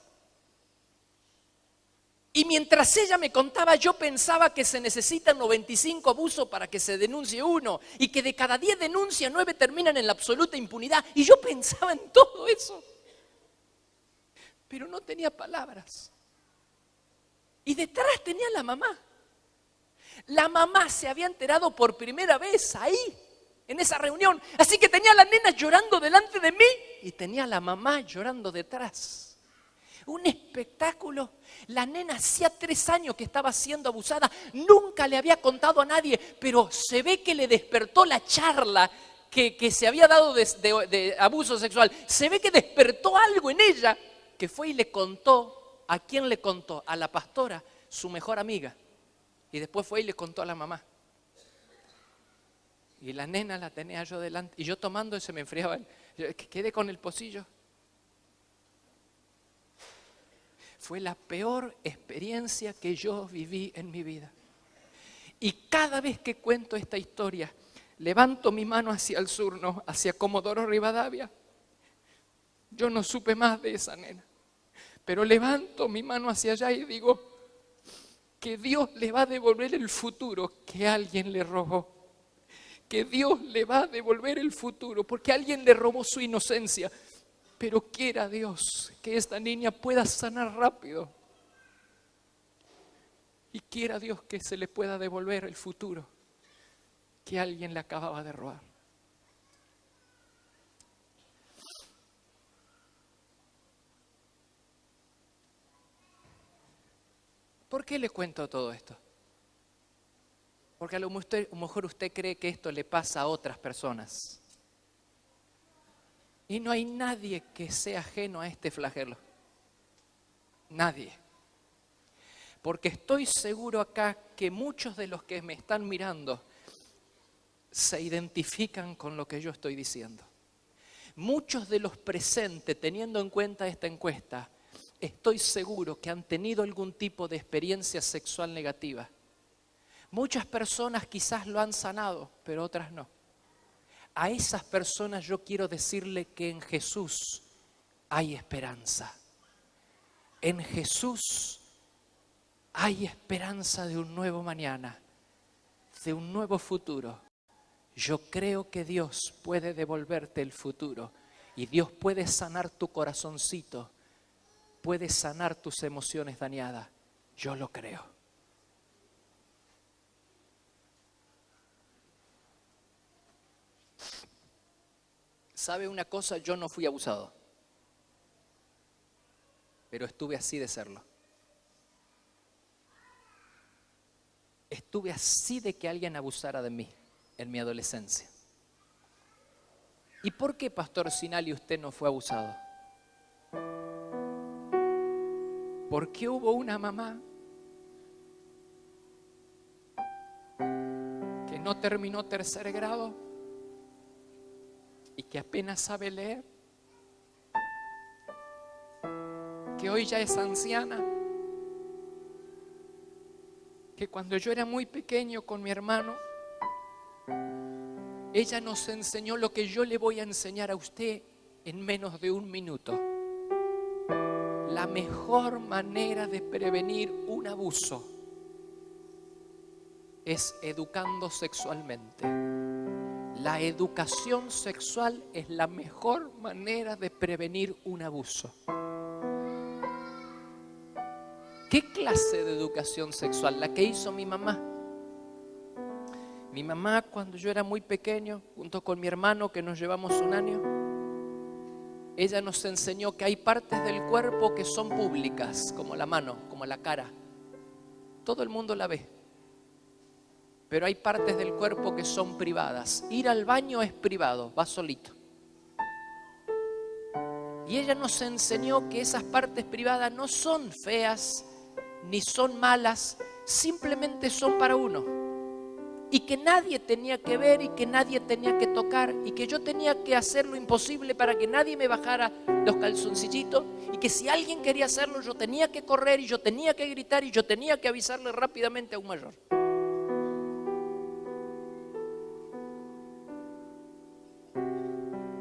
Y mientras ella me contaba, yo pensaba que se necesitan 95 abusos para que se denuncie uno, y que de cada 10 denuncias, 9 terminan en la absoluta impunidad. Y yo pensaba en todo eso, pero no tenía palabras. Y detrás tenía la mamá. La mamá se había enterado por primera vez ahí, en esa reunión. Así que tenía a la nena llorando delante de mí y tenía a la mamá llorando detrás. Un espectáculo. La nena hacía 3 años que estaba siendo abusada. Nunca le había contado a nadie, pero se ve que le despertó la charla que se había dado de abuso sexual. Se ve que despertó algo en ella, que fue y le contó. ¿A quién le contó? A la pastora, su mejor amiga. Y después fue y le contó a la mamá. Y la nena la tenía yo delante. Y yo tomando y se me enfriaba. Quedé con el pocillo. Fue la peor experiencia que yo viví en mi vida. Y cada vez que cuento esta historia, levanto mi mano hacia el sur, no, hacia Comodoro Rivadavia. Yo no supe más de esa nena. Pero levanto mi mano hacia allá y digo que Dios le va a devolver el futuro que alguien le robó. Que Dios le va a devolver el futuro porque alguien le robó su inocencia. Pero quiera Dios que esta niña pueda sanar rápido. Y quiera Dios que se le pueda devolver el futuro que alguien le acababa de robar. ¿Por qué le cuento todo esto? Porque a lo mejor usted cree que esto le pasa a otras personas. Y no hay nadie que sea ajeno a este flagelo. Nadie. Porque estoy seguro acá que muchos de los que me están mirando se identifican con lo que yo estoy diciendo. Muchos de los presentes, teniendo en cuenta esta encuesta, estoy seguro que han tenido algún tipo de experiencia sexual negativa. Muchas personas quizás lo han sanado, pero otras no. A esas personas yo quiero decirle que en Jesús hay esperanza. En Jesús hay esperanza de un nuevo mañana, de un nuevo futuro. Yo creo que Dios puede devolverte el futuro y Dios puede sanar tu corazoncito, puede sanar tus emociones dañadas. Yo lo creo. ¿Sabe una cosa? Yo no fui abusado, pero estuve así de serlo. Estuve así de que alguien abusara de mí en mi adolescencia. ¿Y por qué, Pastor Sinali, usted no fue abusado? Porque hubo una mamá que no terminó 3er grado y que apenas sabe leer, que hoy ya es anciana, que cuando yo era muy pequeño con mi hermano, ella nos enseñó lo que yo le voy a enseñar a usted en menos de 1 minuto. La mejor manera de prevenir un abuso es educando sexualmente. La educación sexual es la mejor manera de prevenir un abuso. ¿Qué clase de educación sexual? La que hizo mi mamá. Mi mamá, cuando yo era muy pequeño, junto con mi hermano que nos llevamos 1 año, ella nos enseñó que hay partes del cuerpo que son públicas, como la mano, como la cara. Todo el mundo la ve. Pero hay partes del cuerpo que son privadas. Ir al baño es privado, va solito. Y ella nos enseñó que esas partes privadas no son feas, ni son malas, simplemente son para uno. Y que nadie tenía que ver y que nadie tenía que tocar y que yo tenía que hacer lo imposible para que nadie me bajara los calzoncillitos y que si alguien quería hacerlo yo tenía que correr y yo tenía que gritar y yo tenía que avisarle rápidamente a un mayor.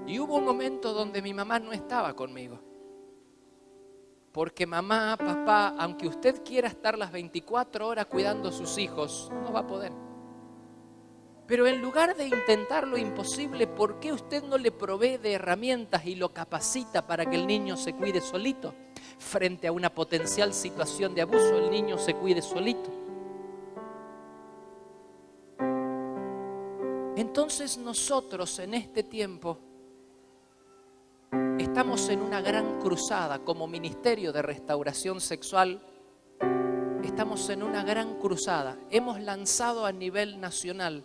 Y hubo un momento donde mi mamá no estaba conmigo. Porque mamá, papá, aunque usted quiera estar las 24 horas cuidando a sus hijos, no va a poder. Pero en lugar de intentar lo imposible, ¿por qué usted no le provee de herramientas y lo capacita para que el niño se cuide solito? Frente a una potencial situación de abuso, el niño se cuide solito. Entonces nosotros en este tiempo estamos en una gran cruzada como Ministerio de Restauración Sexual. Estamos en una gran cruzada. Hemos lanzado a nivel nacional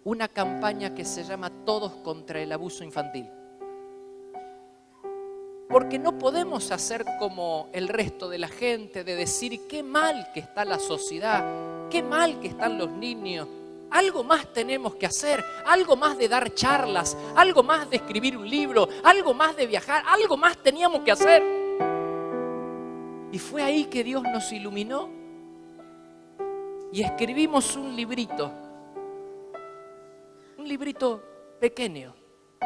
una campaña que se llama Todos contra el Abuso Infantil. Porque no podemos hacer como el resto de la gente, de decir qué mal que está la sociedad, qué mal que están los niños. Algo más tenemos que hacer, algo más de dar charlas, algo más de escribir un libro, algo más de viajar, algo más teníamos que hacer. Y fue ahí que Dios nos iluminó y escribimos un librito pequeño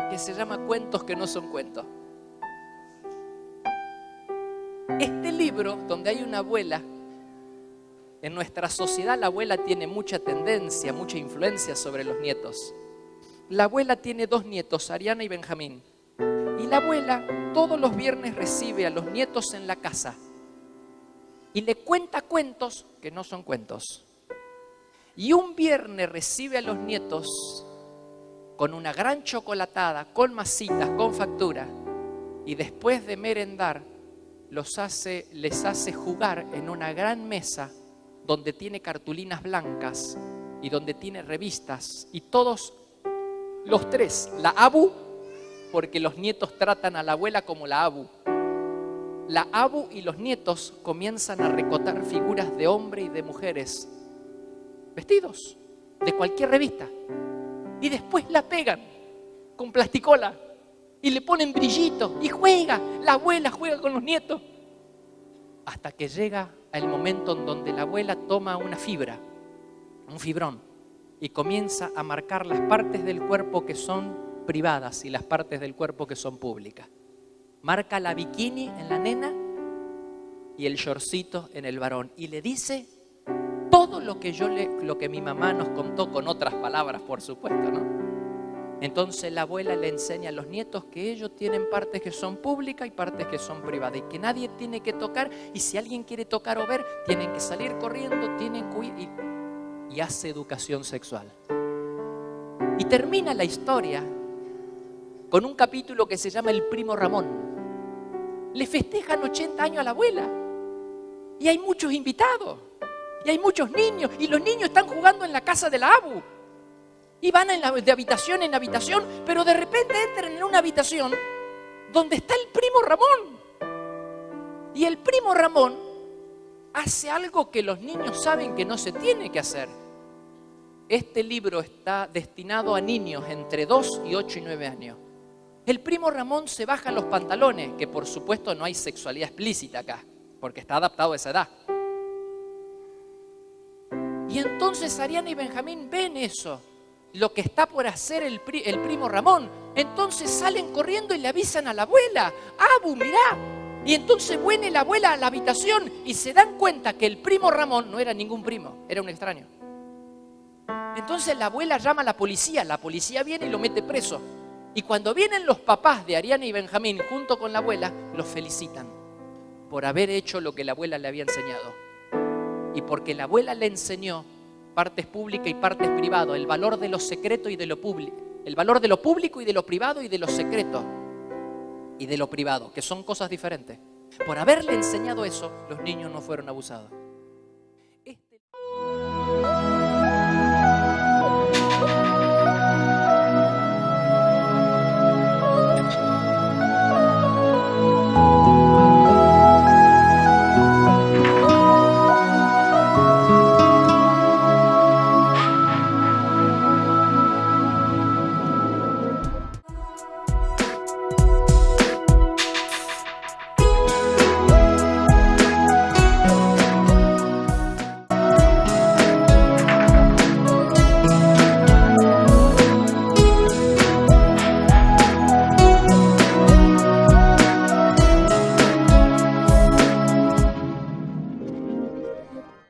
que se llama Cuentos que no son cuentos. Este libro, donde hay una abuela, en nuestra sociedad la abuela tiene mucha tendencia, mucha influencia sobre los nietos. La abuela tiene 2 nietos, Ariana y Benjamín. Y la abuela todos los viernes recibe a los nietos en la casa y le cuenta cuentos que no son cuentos. Y un viernes recibe a los nietos con una gran chocolatada, con masitas, con factura. Y después de merendar, les hace jugar en una gran mesa donde tiene cartulinas blancas y donde tiene revistas. Y todos, los 3, la Abu, porque los nietos tratan a la abuela como la Abu. La Abu y los nietos comienzan a recotar figuras de hombres y de mujeres, vestidos de cualquier revista. Y después la pegan con plasticola y le ponen brillitos y juega. La abuela juega con los nietos. Hasta que llega el momento en donde la abuela toma una fibra, un fibrón, y comienza a marcar las partes del cuerpo que son privadas y las partes del cuerpo que son públicas. Marca la bikini en la nena y el shortcito en el varón. Y le dice todo lo que mi mamá nos contó, con otras palabras, por supuesto, ¿no? Entonces la abuela le enseña a los nietos que ellos tienen partes que son públicas y partes que son privadas y que nadie tiene que tocar, y si alguien quiere tocar o ver, tienen que salir corriendo, tienen que huir, y hace educación sexual. Y termina la historia con un capítulo que se llama El Primo Ramón. Le festejan 80 años a la abuela y hay muchos invitados y hay muchos niños, y los niños están jugando en la casa de la Abu. Y van de habitación en habitación, pero de repente entran en una habitación donde está el primo Ramón. Y el primo Ramón hace algo que los niños saben que no se tiene que hacer. Este libro está destinado a niños entre 2 y 8 y 9 años. El primo Ramón se baja los pantalones, que por supuesto no hay sexualidad explícita acá, porque está adaptado a esa edad. Y entonces Ariana y Benjamín ven eso, lo que está por hacer el primo Ramón. Entonces salen corriendo y le avisan a la abuela: Abu, mirá. Y entonces viene la abuela a la habitación y se dan cuenta que el primo Ramón no era ningún primo, era un extraño. Entonces la abuela llama a la policía viene y lo mete preso. Y cuando vienen los papás de Ariana y Benjamín junto con la abuela, los felicitan por haber hecho lo que la abuela le había enseñado. Y porque la abuela le enseñó partes públicas y partes privadas, el valor de lo secreto y de lo público, el valor de lo público y de lo privado y de lo secreto y de lo privado, que son cosas diferentes. Por haberle enseñado eso, los niños no fueron abusados.